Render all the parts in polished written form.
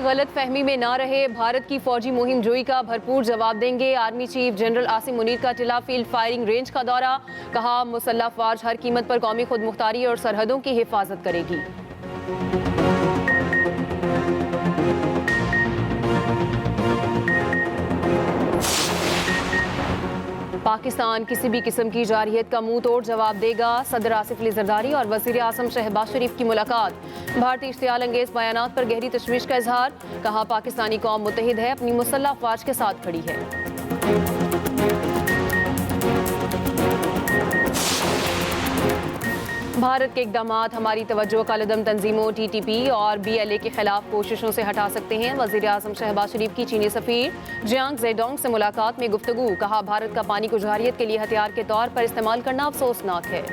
कोई गलत फहमी में ना रहे, भारत की फौजी मुहिम जोई का भरपूर जवाब देंगे। Army chief general Asim Munir का टिला फील्ड फायरिंग रेंज का दौरा, कहा मुसल्लह अफवाज हर कीमत पर कौमी खुद मुख्तारी और सरहदों की हिफाजत करेगी। पाकिस्तान किसी भी किस्म की जारहियत का मुंह तोड़ जवाब देगा। सदर आसिफ अली जरदारी और वज़ीर आज़म शहबाज शरीफ की मुलाकात, भारतीय इश्तियाल अंगेज बयानात पर गहरी तशवीश का इजहार, कहा पाकिस्तानी कौम मुत्तहिद है, अपनी मुसल्लह अफवाज के साथ खड़ी है। भारत के इक़दामात हमारी तवज्जो कालदम तंजीमों TTP और BLA के खिलाफ कोशिशों से हटा सकते हैं। वज़ीर आज़म शहबाज शरीफ की चीनी सफ़ीर जियांग ज़ेडोंग से मुलाकात में गुफ्तगू, कहा भारत का पानी को जारहियत के लिए हथियार के तौर पर इस्तेमाल करना अफसोसनाक है।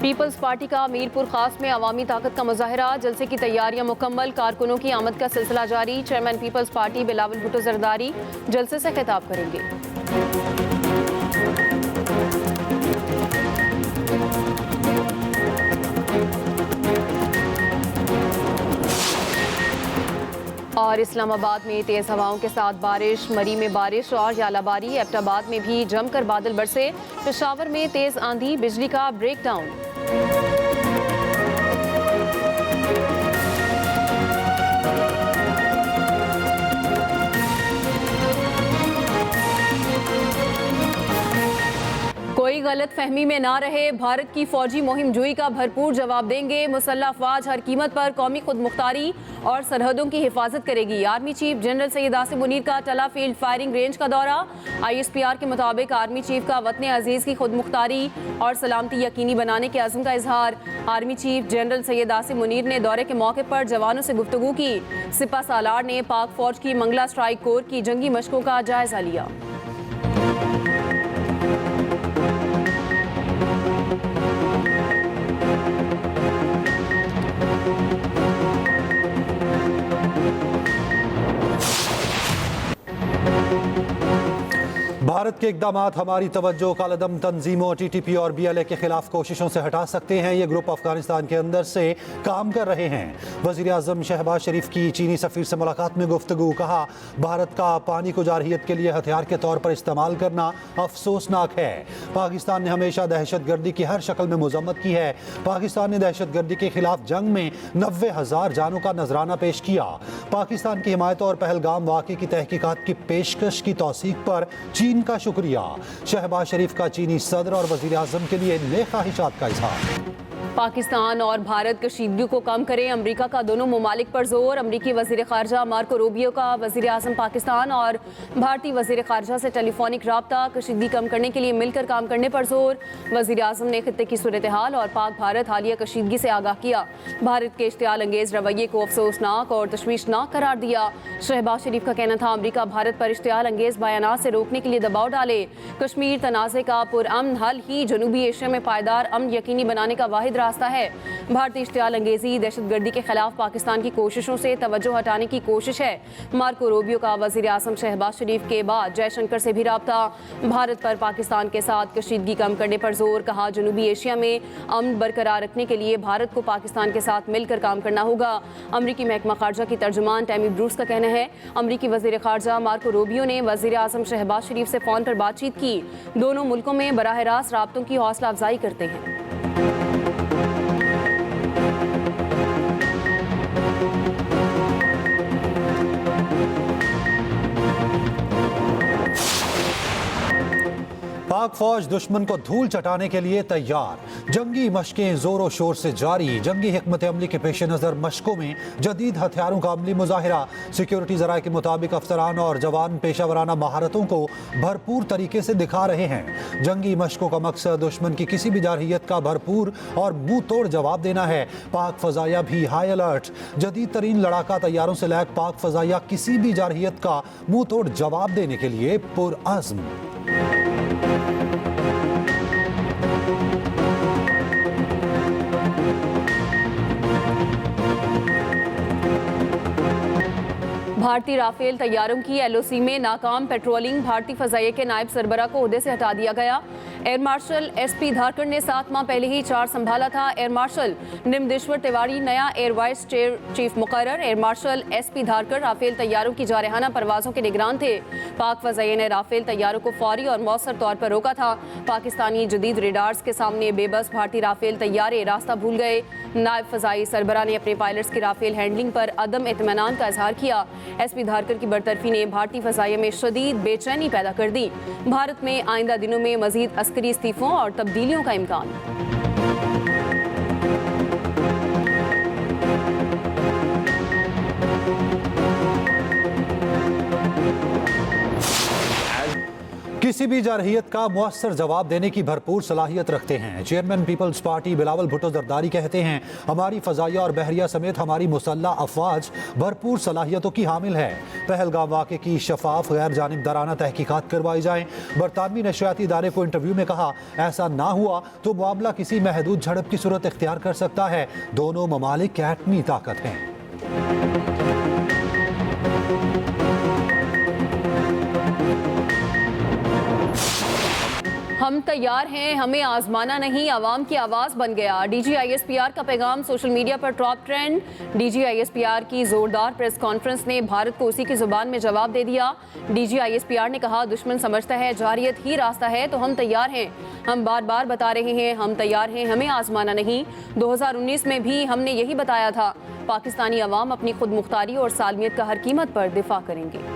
पीपल्स पार्टी का मीरपुर खास में अवामी ताकत का मुजाहरा, जलसे की तैयारियां मुकम्मल, कारकुनों की आमद का सिलसिला जारी। Chairman Peoples Party Bilawal Bhutto Zardari जलसे से खिताब करेंगे। और इस्लामाबाद में तेज हवाओं के साथ बारिश, मरी में बारिश और यालाबारी, एबटाबाद में भी जमकर बादल बरसे, पेशावर में तेज आंधी, बिजली का ब्रेकडाउन। कोई गलत फहमी में ना रहे, भारत की फौजी मुहिम जोई का भरपूर जवाब देंगे। मुसल्लह अफवाज हर कीमत पर कौमी खुद मुख्तारी और सरहदों की हिफाजत करेगी। Army chief general Syed Asim Munir का टला फील्ड फायरिंग रेंज का दौरा, ISPR के मुताबिक आर्मी चीफ का वतन अजीज की खुद मुख्तारी और सलामती यकीनी बनाने के अज़्म का इजहार। Army chief general Syed Asim Munir ने दौरे के मौके पर जवानों से गुफ्तगू की। सिपा सालार ने पाक फौज की मंगला स्ट्राइक कोर की जंगी मशकों का जायजा लिया। भारत के इक़दामात हमारी तवज्जो कालदम तंजीमों TTP और BLA के खिलाफ कोशिशों से हटा सकते हैं। ये ग्रुप अफगानिस्तान के अंदर से काम कर रहे हैं। वज़ीर आज़म शहबाज शरीफ की चीनी सफ़ीर से मुलाकात में गुफ्तगू, कहा भारत का पानी को जारहियत के लिए हथियार के तौर पर इस्तेमाल करना अफसोसनाक है। पाकिस्तान ने हमेशा दहशत गर्दी की हर शक्ल में मजम्मत की है। पाकिस्तान ने दहशत गर्दी के खिलाफ जंग में 90,000 जानों का नजराना पेश किया। पाकिस्तान की हिमायत और पहलगाम वाक़े की तहकीकात की पेशकश की तौसीक पर चीन का शुक्रिया। शहबाज शरीफ का चीनी सदर और वज़ीर आज़म के लिए नेक ख्वाहिशात का इजहार। पाकिस्तान और भारत कशीदगी को कम करें, अमरीका का दोनों ममालिक पर जोर। अमरीकी वज़ीर ख़ारजा मार्को रूबियो का वज़ीर आज़म पाकिस्तान और भारतीय वज़ीर ख़ारजा से टेलीफोनिक राब्ता, कशीदगी कम करने के लिए मिलकर काम करने पर जोर। वज़ीर आज़म ने खित्ते की सूरत हाल और पाक भारत हालिया कशीदगी से आगाह किया। भारत के इश्तियाल अंगेज रवैये को अफसोसनाक और तशवीशनाक करार दिया। शहबाज शरीफ का कहना था अमरीका भारत पर इश्तियाल अंगेज बयानात से रोकने के लिए दबाव डाले। कश्मीर तनाज़े का पुरअमन हल ही जनूबी एशिया में पायदार अमन यकीनी बनाने का वाहिद रास्ता है। भारतीय इश्तियाल अंगेजी दहशतगर्दी के खिलाफ पाकिस्तान की कोशिशों से तवज्जो हटाने की कोशिश है। मार्को रूबियो का वज़ीर आज़म शहबाज शरीफ के बाद जयशंकर से भी राब्ता। भारत पर पाकिस्तान के साथ कशीदगी कम करने पर जोर, कहा जनूबी एशिया में अमन बरकरार रखने के लिए भारत को पाकिस्तान के साथ मिलकर काम करना होगा। अमरीकी महकमा खारजा की तर्जुमान टैमी ब्रूस का कहना है अमरीकी वज़ीर खारजा मार्को रूबियो ने वज़ीर आज़म शहबाज शरीफ से फ़ोन पर बातचीत की। दोनों मुल्कों में बराह रास्त राब्तों की हौसला अफजाई करते हैं। पाक फौज दुश्मन को धूल चटाने के लिए तैयार। जंगी मशकें जोरों शोर से जारी। जंगी हिकमत अमली के पेश नज़र मशकों में जदीद हथियारों का अमली मुजाहिरा। सिक्योरिटी ज़राए के मुताबिक अफसरान और जवान पेशावराना महारतों को भरपूर तरीके से दिखा रहे हैं। जंगी मशकों का मकसद दुश्मन की किसी भी जारहियत का भरपूर और मुंह तोड़ जवाब देना है। पाक फ़ज़ाया भी हाई अलर्ट। जदीद तरीन लड़ाका तैयारों से लैक पाक फ़ज़ाया किसी भी जारहियत का मुंह तोड़ जवाब देने के लिए पुरअज़्म। भारतीय राफेल तैयारों की एलओसी में नाकाम पेट्रोलिंग, भारतीय फजाइये के नायब सरबरा को ओहदे से हटा दिया गया। एयर मार्शल एसपी धारकर ने 7 माह पहले ही चार्ज संभाला था। एयर मार्शल निमदेश्वर तिवारी नया एयर वाइस चीफ मुकर्रर। Air marshal SP Dharkar Rafale तैयारों की जारहाना परवाजों के निगरान थे। पाक फजाइये ने राफेल तैयारों को फौरी और मौसर तौर पर रोका था। पाकिस्तानी जदीद रेडार्स के सामने बेबस भारतीय राफेल तैयारे रास्ता भूल गए। नायब फजाई सरबरा ने अपने पायलट्स की राफेल हैंडलिंग पर अदम इत्मीनान का इजहार किया। एसपी धारकर की बरतरफी ने भारतीय फजाइये में शदीद बेचैनी पैदा कर दी। भारत में आइंदा दिनों में मजीद अस्करी इस्तीफों और तब्दीलियों का इम्कान। किसी भी जारहियत का मुअस्सर जवाब देने की भरपूर सलाहियत रखते हैं। Chairman Peoples Party Bilawal Bhutto Zardari कहते हैं, हमारी फजाइया और बहरिया समेत हमारी मुसल्लह अफवाज भरपूर सलाहियतों की हामिल है। पहलगाम वाक़े की शफाफ गैर जानिबदाराना तहकीकात करवाई जाएं। बरतानवी नशरियाती इदारे को इंटरव्यू में कहा, ऐसा ना हुआ तो मामला किसी महदूद झड़प की सूरत इख्तियार कर सकता है। दोनों ममालिक एटमी ताकत हैं। हम तैयार हैं, हमें आजमाना नहीं, आवाम की आवाज़ बन गया। DGISPR का पैगाम सोशल मीडिया पर टॉप ट्रेंड। DGISPR की जोरदार प्रेस कॉन्फ्रेंस ने भारत को उसी की जुबान में जवाब दे दिया। DGISPR ने कहा, दुश्मन समझता है जारियत ही रास्ता है, तो हम तैयार हैं। हम बार बार बता रहे हैं, हम तैयार हैं, हमें आजमाना नहीं। 2019 में भी हमने यही बताया था। पाकिस्तानी अवाम अपनी खुद मुख्तारी और सालमियत का हर कीमत पर दिफा करेंगे।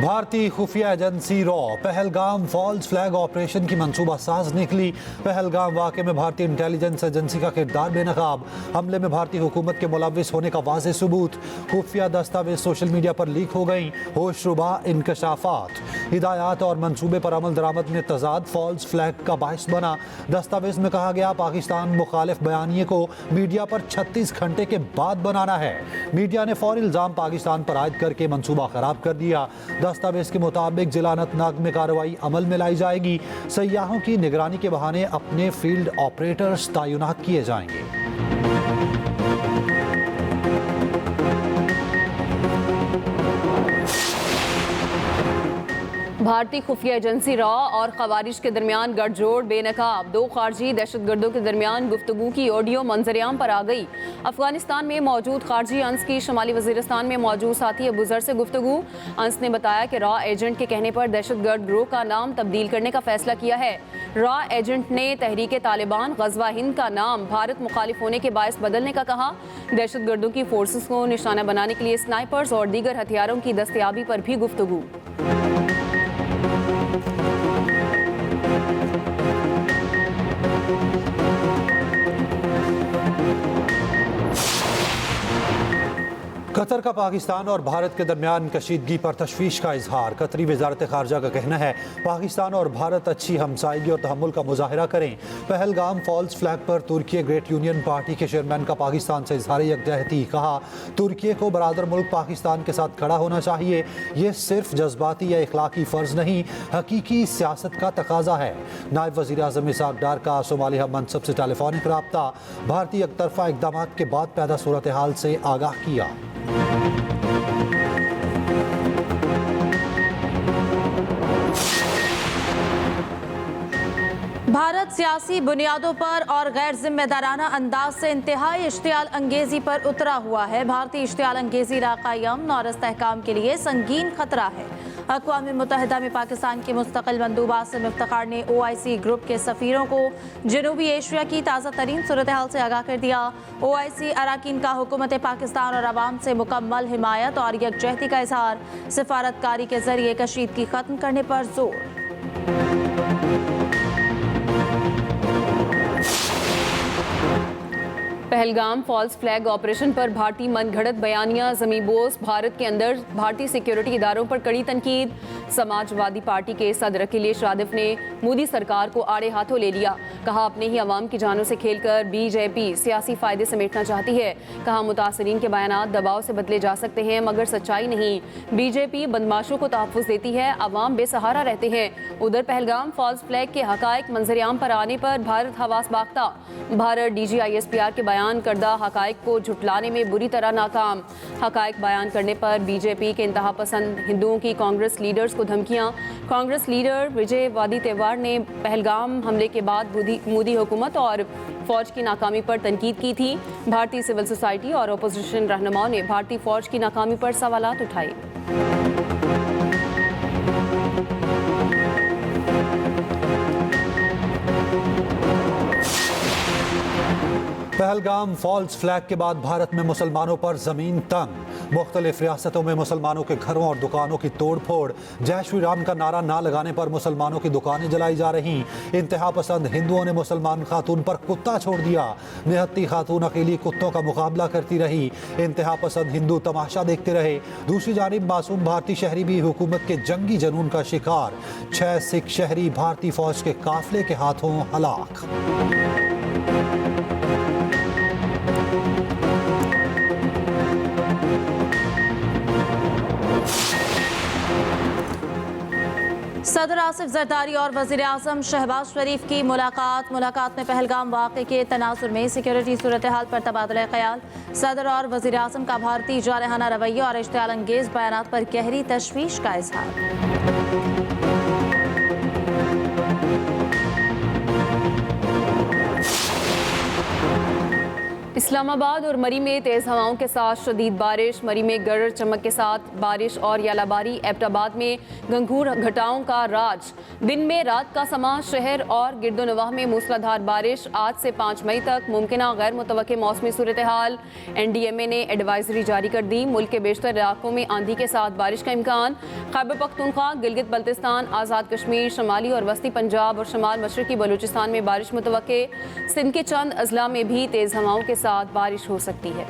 भारतीय खुफिया एजेंसी रॉ पहलगाम फॉल्स फ्लैग ऑपरेशन की मंसूबा साज निकली। पहलगाम वाक़े में भारतीय इंटेलिजेंस एजेंसी का किरदार बेनकाब। हमले में भारतीय हुकूमत के मुलव्विस होने का वाज़ेह सबूत। खुफिया दस्तावेज सोशल मीडिया पर लीक हो गई। होशरुबा इंकशाफात, हिदायत और मंसूबे पर अमल दरामद में तजाद फॉल्स फ्लैग का बाइस बना। दस्तावेज में कहा गया, पाकिस्तान मुखालिफ बयानिए को मीडिया पर 36 घंटे के बाद बनाना है। मीडिया ने फौरी इल्ज़ाम पाकिस्तान पर आयद करके मंसूबा ख़राब कर दिया। दस्तावेज के मुताबिक जिला अनंतनाग में कार्रवाई अमल में लाई जाएगी। सयाहों की निगरानी के बहाने अपने फील्ड ऑपरेटर्स तैनात किए जाएंगे। भारतीय खुफिया एजेंसी रॉ और खवारिज के दरमियान गठजोड़ बेनकाब। 2 खारजी दहशतगर्दों के दरमियान गुफ्तगू की ऑडियो मंजरेआम पर आ गई। अफगानिस्तान में मौजूद खारजी अंस की शमाली वजीरिस्तान में मौजूद साथी अबू जर से गुफ्तगू। अंस ने बताया कि रॉ एजेंट के कहने पर दहशतगर्द ग्रोह का नाम तब्दील करने का फैसला किया है। रॉ एजेंट ने तहरीक तालिबान गज़वा हिंद का नाम भारत मुखालिफ होने के बायस बदलने का कहा। दहशतगर्दों की फोर्सेस को निशाना बनाने के लिए स्नाइपर्स और दीगर हथियारों की दस्तयाबी पर भी गुफ्तगू। कतर का पाकिस्तान और भारत के दरमियान कशीदगी पर तशवीश का इजहार। कतरी वजारत खारजा का कहना है, पाकिस्तान और भारत अच्छी हमसायगी और तहम्मुल का मुजाहरा करें। पहलगाम फॉल्स फ्लैग पर तुर्की ग्रेट यूनियन पार्टी के चेयरमैन का पाकिस्तान से इजहार यकजहती। कहा, तुर्की को बरादर मुल्क पाकिस्तान के साथ खड़ा होना चाहिए। ये सिर्फ जज्बाती या इखलाकी फ़र्ज नहीं, हकीकी सियासत का तकाजा है। नायब वज़ीर आज़म इसहाक डार का सोमालिया मनसब से टेलीफोनिक रब्ता। भारतीय एकतरफा इक़दाम के बाद पैदा सूरत हाल से आगाह किया। भारत सियासी बुनियादों पर और गैर जिम्मेदाराना अंदाज से इंतहाई इश्तियाल अंगेजी पर उतरा हुआ है। भारतीय इश्तियाल अंगेजी इलाकाई अमन और इस्तेहकाम के लिए संगीन खतरा है। अक़वाम मुत्तहिदा में पाकिस्तान के मुस्तकिल मंदूब आसिम इफ्तिखार ने OIC ग्रुप के सफ़ीरों को जनूबी एशिया की ताज़ा तरीन सूरत हाल से आगाह कर दिया। OIC अराकीन का हुकूमत पाकिस्तान और अवाम से मुकम्मल हिमायत और यकजहती का इजहार, सिफारतकारी के जरिए कशीदगी खत्म करने पर जोर। पहलगाम फॉल्स फ्लैग ऑपरेशन पर भारतीय मनगढ़ंत बयानियां, ज़मीबोस भारत के अंदर भारतीय सिक्योरिटी इदारों पर कड़ी तनकीद। समाजवादी पार्टी के सदर अखिलेश यादव ने मोदी सरकार को आड़े हाथों ले लिया। कहा, अपने ही अवाम की जानों से खेलकर बीजेपी सियासी फायदे समेटना चाहती है। कहा, मुतासरीन के बयानात दबाव से बदले जा सकते हैं मगर सच्चाई नहीं। बीजेपी बदमाशों को तहफ़्फ़ुज़ देती है, अवाम बेसहारा रहते हैं। उधर पहलगाम फॉल्स फ्लैग के हकायक मंजरेआम पर आने पर भारत हवास बाख्ता। भारत DGISPR के बयान करदा हकायक को झुटलाने में बुरी तरह नाकाम। हकायक बयान करने पर बीजेपी के इंतहा पसंद हिंदुओं की कांग्रेस लीडर्स को धमकियां। कांग्रेस लीडर विजय वादी तेवाड़ ने पहलगाम हमले के बाद मोदी हुकूमत और फौज की नाकामी पर तनकीद की थी। भारतीय सिविल सोसाइटी और अपोजिशन रहनुमाओं ने भारतीय फौज की नाकामी पर सवालात उठाए। पहलगाम फॉल्स फ्लैग के बाद भारत में मुसलमानों पर जमीन तंग। मुख्तलिफ रियासतों में मुसलमानों के घरों और दुकानों की तोड़ फोड़। जय श्री राम का नारा ना लगाने पर मुसलमानों की दुकानें जलाई जा रही। इंतहा पसंद हिंदुओं ने मुसलमान खातून पर कुत्ता छोड़ दिया। निहत्ती खातून अकेली कुत्तों का मुकाबला करती रही। इंतहा पसंद हिंदू तमाशा देखते रहे। दूसरी जानिब मासूम भारतीय शहरी भी हुकूमत के जंगी जनून का शिकार। 6 सिख शहरी भारतीय फौज के काफिले के हाथों हलाक। सदर आसिफ जरदारी और वज़ीर आज़म शहबाज शरीफ की मुलाकात में पहलगाम वाक़े के तनाजुर में सिक्योरिटी सूरत हाल पर तबादला ख्याल। सदर और वज़ीर आज़म का भारतीय जारहाना रवैया और इश्तियाल अंगेज़ बयानात पर गहरी तशवीश का इज़हार। इस्लामाबाद और मरी में तेज़ हवाओं के साथ शदीद बारिश। मरी में गरज चमक के साथ बारिश और यालाबारी। एबटाबाद में गंगूर घटाओं का राज। दिन में रात का समा। शहर और गिरदोनवाह में मूसलाधार बारिश। आज से 5 मई तक मुमकिना गैर मुतवक्के मौसमी सूरत हाल। NDMA ने एडवाइजरी जारी कर दी। मुल्क के बेशतर इलाकों में आंधी के साथ बारिश का इम्कान। खैबर पख्तूनख्वा, गिलगित बल्तिस्तान, आज़ाद कश्मीर, शमाली और वस्ती पंजाब और शमाल मशरकी बलूचिस्तान में बारिश मुतवक्के। सिंध के चंद अजला में भी तेज़ हवाओं के साथ बारिश हो सकती है।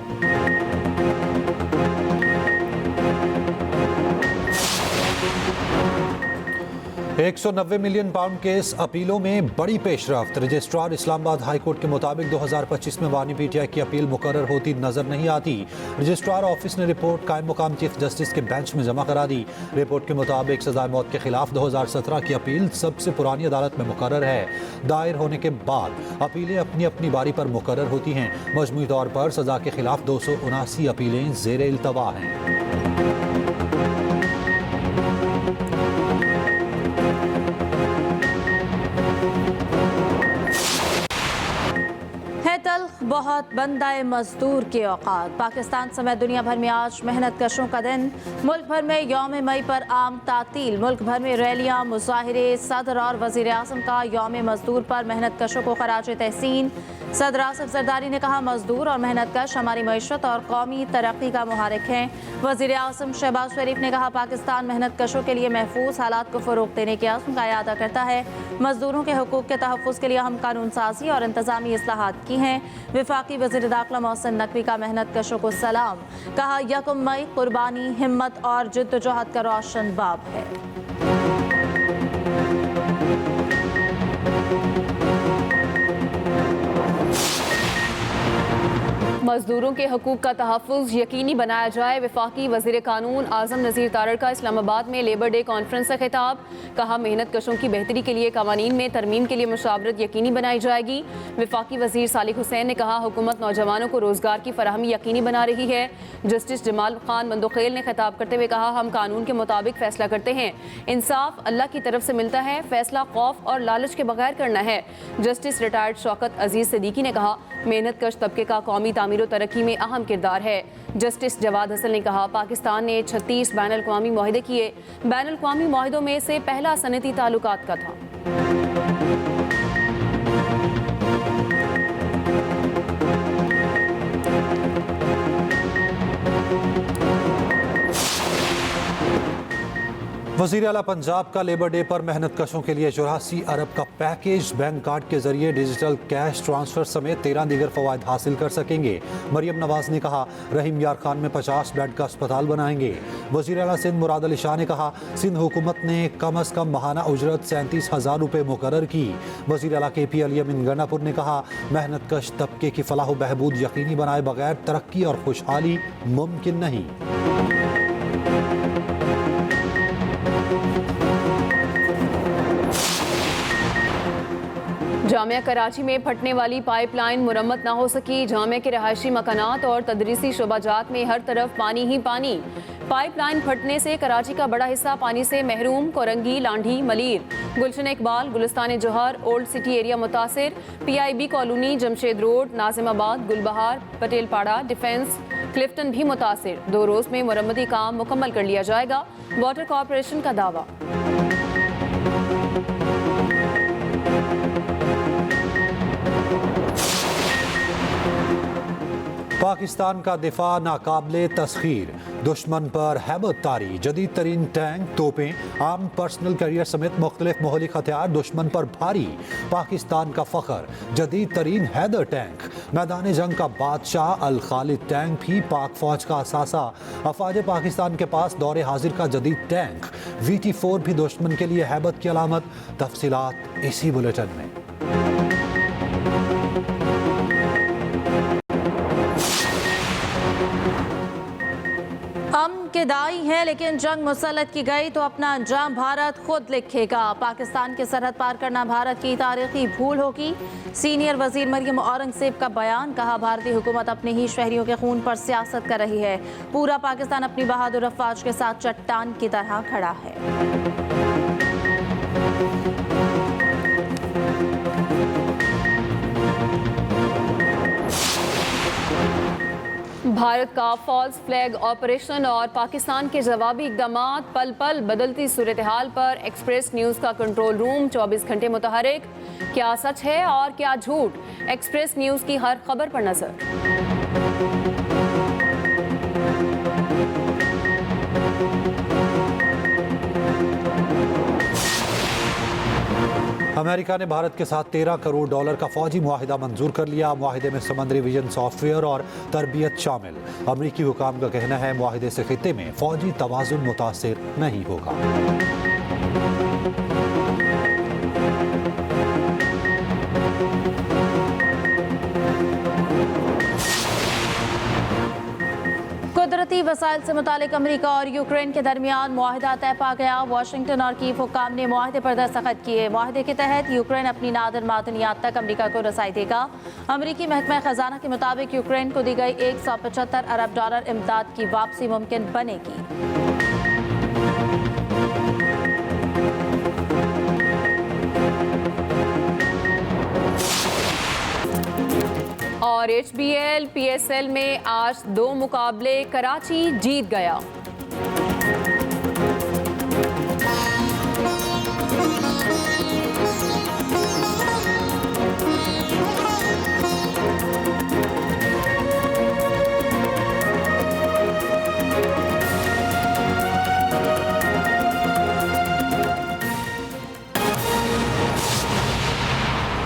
190 मिलियन पाउंड केस अपीलों में बड़ी पेशरफ्त। रजिस्ट्रार इस्लामाबाद हाई कोर्ट के मुताबिक 2025 में वानी PTI की अपील मुकर्रर होती नजर नहीं आती। रजिस्ट्रार ऑफिस ने रिपोर्ट कायम मुकाम चीफ जस्टिस के बेंच में जमा करा दी। रिपोर्ट के मुताबिक सजाए मौत के खिलाफ 2017 की अपील सबसे पुरानी अदालत में मुकर्रर है। दायर होने के बाद अपीलें अपनी अपनी बारी पर मुकर्रर होती हैं। मजमूई तौर पर सजा के खिलाफ 279 अपीलें ज़ेर इल्तवा हैं। बहुत बंदाए मजदूर के औकात। पाकिस्तान समेत दुनिया भर में आज मेहनत कशों का दिन। मुल्क भर में यौम मई पर आम तातील। मुल्क भर में रैलियां, मुजाहिरे। सदर और वज़ीर आज़म का यौम मजदूर पर मेहनत कशों को खराज तहसीन। सदर आसिफ जरदारी ने कहा, मजदूर और मेहनत कश हमारी मईशत और कौमी तरक्की का मुहारिक हैं। वज़ीर आज़म शहबाज शरीफ ने कहा, पाकिस्तान मेहनत कशों के लिए महफूज हालात को फ़रोग़ देने के अज़्म का इरादा करता है। मजदूरों के हुकूक़ के तहफ़्फ़ुज़ के लिए हम कानून साजी और इंतज़ामी इस्लाहात की हैं। वफाकी वज़ीर दाखिला मोहसिन नकवी का मेहनत कशों को सलाम। कहा, 1 मई कुर्बानी, हिम्मत और जिद्दोजहद का रोशन बाब है। मजदूरों के हकूक़ का तहफ़्फ़ुज़ यकीनी बनाया जाए। वफाकी वज़ीर कानून आज़म नज़ीर तारड़ का इस्लामाबाद में लेबर डे कॉन्फ्रेंस से खिताब। कहा, मेहनत कशों की बेहतरी के लिए कवानीन में तरमीम के लिए मुशावरत यकीनी बनाई जाएगी। वफाकी वज़ीर सालिक हुसैन ने कहा, हुकूमत नौजवानों को रोज़गार की फराहमी यकीनी बना रही है। जस्टिस जमाल खान मंदोखेल ने खिताब करते हुए कहा, हम कानून के मुताबिक फ़ैसला करते हैं। इंसाफ अल्लाह की तरफ से मिलता है। फ़ैसला खौफ और लालच के बगैर करना है। जस्टिस रिटायर्ड शौकत अजीज़ सिद्दीकी ने कहा, मेहनत कश तबके का कौमी तामीर और तरक्की में अहम किरदार है। जस्टिस जवाद हसन ने कहा, पाकिस्तान ने 36 बैन अल-अक़वामी मुआहिदे किए। बैन अल-अक़वामी मुआहिदों में से पहला सनती ताल्लुकात का था। वज़ीर आला पंजाब का लेबर डे पर मेहनत कशों के लिए 84 अरब का पैकेज बैंक कार्ड के जरिए डिजिटल कैश ट्रांसफर समेत 13 दीगर फवायद हासिल कर सकेंगे। मरियम नवाज ने कहा रहीम यार खान में 50 बेड का अस्पताल बनाएंगे। वज़ीर आला सिंध मुराद अली शाह ने कहा सिंध हुकूमत ने कम अज़ कम माहाना उजरत 37,000 रुपये मुकर्रर की। वज़ीर आला KP अली अमीन गंडापुर ने कहा मेहनत कश तबके की फलाह बहबूद यकीनी बनाए बगैर तरक्की और खुशहाली मुमकिन नहीं। जामिया कराची में फटने वाली पाइपलाइन मुरम्मत न हो सकी। जामिया के रहायशी मकानात और तदरीसी शोबाजात में हर तरफ पानी ही पानी। पाइपलाइन फटने से कराची का बड़ा हिस्सा पानी से महरूम। Korangi, Landhi, Malir, Gulshan Iqbal, Gulistan Jauhar, old city area मुतासिर। PIB colony, Jamshed road, Nazimabad, Gulbahar, Patel Para, defence, Clifton भी मुतासिर। 2 रोज में मुरम्मती काम मुकम्मल कर लिया जाएगा, वाटर कॉरपोरेशन का दावा। पाकिस्तान का दिफा नाकाबिले तस्खीर। दुश्मन पर हैबत तारी। जदीद तरीन टैंक, तोपें, आर्म पर्सनल कैरियर समेत मुख्तलिफ मोहलिक हथियार दुश्मन पर भारी। पाकिस्तान का फख्र जदीद तरीन हैदर टैंक। मैदान जंग का बादशाह अल खालिद टैंक भी पाक फौज का असासा। अफवाज पाकिस्तान के पास दौरे हाजिर का जदीद टैंक। VT4 भी दुश्मन के लिए हैबत की अलामत। तफसीलात इसी बुलेटिन में। हम के दाई हैं लेकिन जंग मुसल्लत की गई तो अपना अंजाम भारत खुद लिखेगा। पाकिस्तान की सरहद पार करना भारत की तारीखी भूल होगी। सीनियर वजीर मरियम औरंगजेब का बयान। कहा भारतीय हुकूमत अपने ही शहरियों के खून पर सियासत कर रही है। पूरा पाकिस्तान अपनी बहादुर अफवाज के साथ चट्टान की तरह खड़ा है। भारत का फॉल्स फ्लैग ऑपरेशन और पाकिस्तान के जवाबी इकदाम। पल पल बदलती सूरत हाल पर एक्सप्रेस न्यूज़ का कंट्रोल रूम 24 घंटे मुतहरिक। क्या सच है और क्या झूठ, एक्सप्रेस न्यूज़ की हर खबर पर नजर। अमेरिका ने भारत के साथ $13 करोड़ का फौजी मुआहिदा मंजूर कर लिया। मुआहिदे में समुद्री विजन सॉफ्टवेयर और तरबियत शामिल। अमरीकी हुकाम का कहना है मुआहिदे से खित्ते में फौजी तवाज़ुन मुतासिर नहीं होगा। कुदरती वसाइल से मुतालिक अमेरिका और यूक्रेन के दरमियान मुआहिदा तय पा गया। वाशिंगटन और कीव हुक्काम ने मुआहिदे पर दस्तखत किए। मुआहिदे के तहत यूक्रेन अपनी नादर मादनियात तक अमेरिका को रसाई देगा। अमेरिकी महकमा खजाना के मुताबिक यूक्रेन को दी गई $175 अरब इमदाद की वापसी मुमकिन बनेगी। और HBL PSL में आज 2 मुकाबले कराची जीत गया।